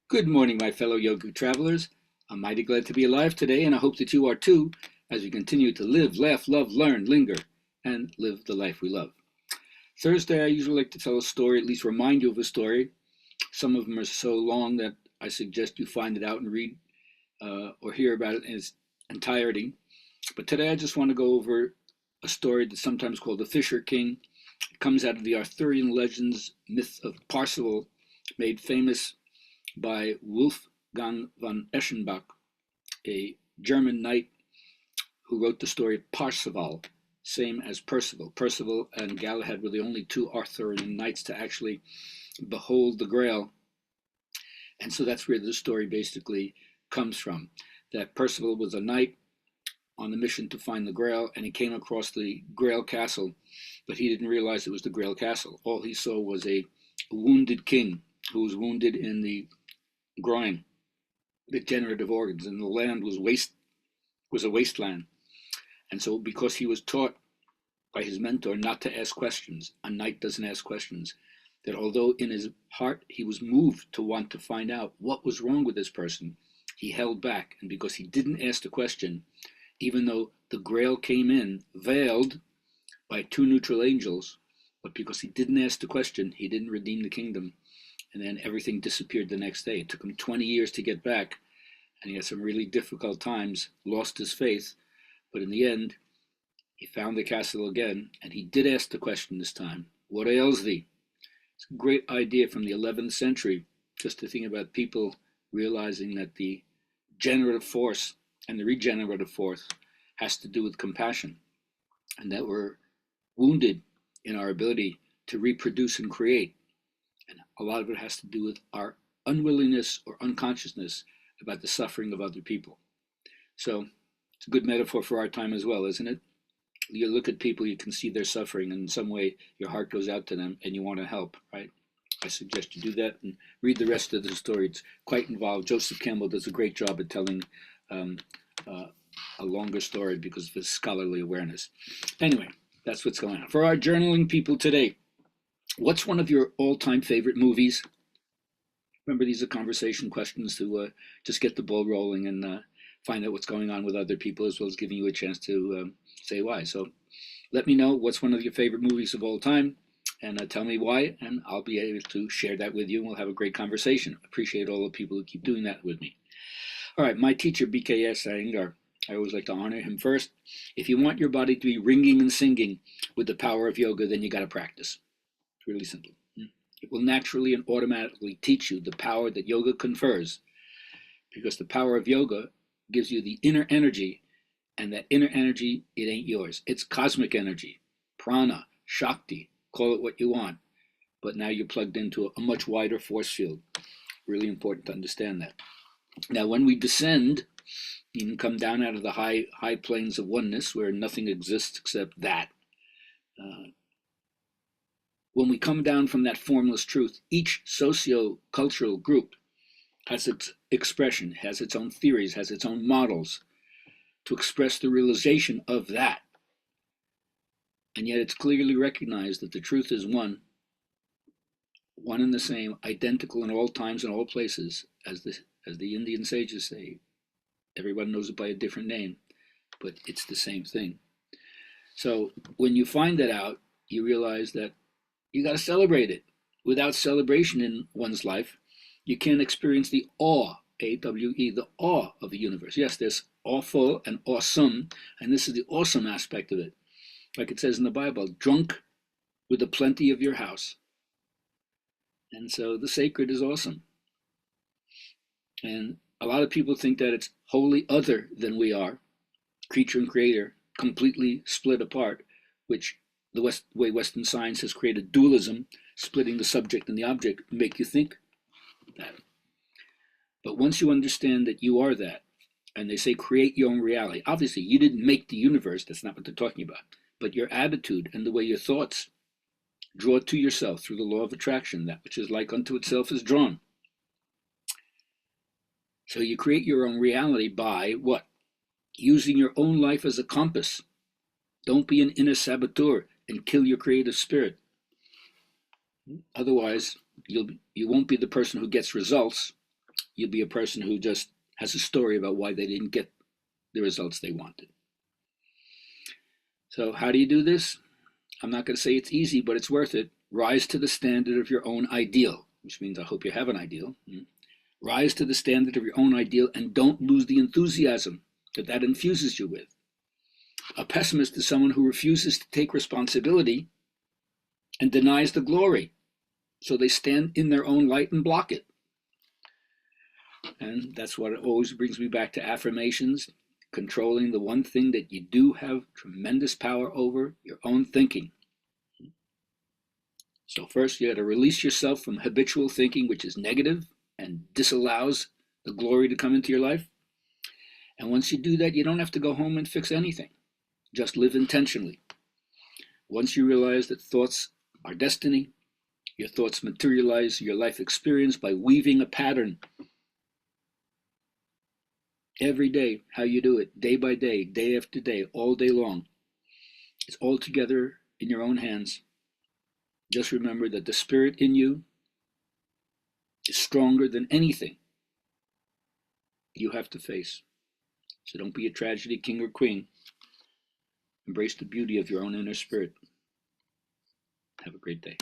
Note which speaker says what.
Speaker 1: Good morning, my fellow yoga travelers. I'm mighty glad to be alive today, and I hope that you are too, as we continue to live, laugh, love, learn, linger, and live the life we love. Thursday, I usually like to tell a story, at least remind you of a story. Some of them are so long that I suggest you find it out and read or hear about it in its entirety. But today, I just want to go over a story that's sometimes called the Fisher King. It comes out of the Arthurian legends myth of Parzival, made famous by Wolfgang von Eschenbach, a German knight who wrote the story Parzival, same as Percival. Percival and Galahad were the only two Arthurian knights to actually behold the Grail. And so that's where the story basically comes from, that Percival was a knight on the mission to find the Grail, and he came across the Grail Castle, but he didn't realize it was the Grail Castle. All he saw was a wounded king who was wounded in the groin, the generative organs, and the land was a wasteland. And so because he was taught by his mentor not to ask questions, a knight doesn't ask questions, that although in his heart he was moved to want to find out what was wrong with this person, he held back. And because he didn't ask the question, even though the Grail came in veiled by two neutral angels, but because he didn't ask the question, he didn't redeem the kingdom. And then everything disappeared the next day. It took him 20 years to get back, and he had some really difficult times, lost his faith, but in the end, he found the castle again, and he did ask the question this time, what ails thee? It's a great idea from the 11th century, just to think about people realizing that the generative force and the regenerative force has to do with compassion, and that we're wounded in our ability to reproduce and create. And a lot of it has to do with our unwillingness or unconsciousness about the suffering of other people. So it's a good metaphor for our time as well, isn't it? You look at people, you can see their suffering, and in some way your heart goes out to them and you want to help, right? I suggest you do that and read the rest of the story. It's quite involved. Joseph Campbell does a great job at telling a longer story because of his scholarly awareness. Anyway, that's what's going on. For our journaling people today, what's one of your all-time favorite movies? Remember, these are conversation questions to just get the ball rolling and find out what's going on with other people, as well as giving you a chance to say why. So let me know what's one of your favorite movies of all time, and tell me why, and I'll be able to share that with you, and we'll have a great conversation. Appreciate all the people who keep doing that with me. All right, my teacher, BKS Iyengar, I always like to honor him first. If you want your body to be ringing and singing with the power of yoga, then you got to practice. It's really simple. It will naturally and automatically teach you the power that yoga confers, because the power of yoga gives you the inner energy, and that inner energy, it ain't yours. It's cosmic energy, prana, shakti, call it what you want, but now you're plugged into a much wider force field. Really important to understand that. Now, when we descend, you can come down out of the high planes of oneness where nothing exists except that. When we come down from that formless truth, each socio-cultural group has its expression, has its own theories, has its own models to express the realization of that. And yet it's clearly recognized that the truth is one and the same, identical in all times and all places, as the Indian sages say. Everyone knows it by a different name, but it's the same thing. So when you find that out, you realize that you got to celebrate it. Without celebration in one's life, you can't experience the awe, A-W-E, the awe of the universe. Yes, there's awful and awesome, and this is the awesome aspect of it. Like it says in the Bible, drunk with the plenty of your house. And so the sacred is awesome. And a lot of people think that it's wholly other than we are, creature and creator, completely split apart, which the way Western science has created dualism, splitting the subject and the object, make you think that. But once you understand that you are that, and they say create your own reality, obviously you didn't make the universe, that's not what they're talking about, but your attitude and the way your thoughts draw to yourself through the law of attraction, that which is like unto itself is drawn. So you create your own reality by what? Using your own life as a compass. Don't be an inner saboteur and kill your creative spirit. Otherwise, you won't be the person who gets results. you'll be a person who just has a story about why they didn't get the results they wanted. So how do you do this? I'm not going to say it's easy, but it's worth it. Rise to the standard of your own ideal, which means I hope you have an ideal. Rise to the standard of your own ideal and don't lose the enthusiasm that infuses you with. A pessimist is someone who refuses to take responsibility and denies the glory. So they stand in their own light and block it. And that's what always brings me back to affirmations, controlling the one thing that you do have tremendous power over, your own thinking. So first, you got to release yourself from habitual thinking, which is negative and disallows the glory to come into your life. And once you do that, you don't have to go home and fix anything. Just live intentionally. Once you realize that thoughts are destiny, your thoughts materialize your life experience by weaving a pattern. Every day, how you do it, day by day, day after day, all day long. It's all together in your own hands. Just remember that the spirit in you is stronger than anything you have to face. So don't be a tragedy king or queen. Embrace the beauty of your own inner spirit. Have a great day.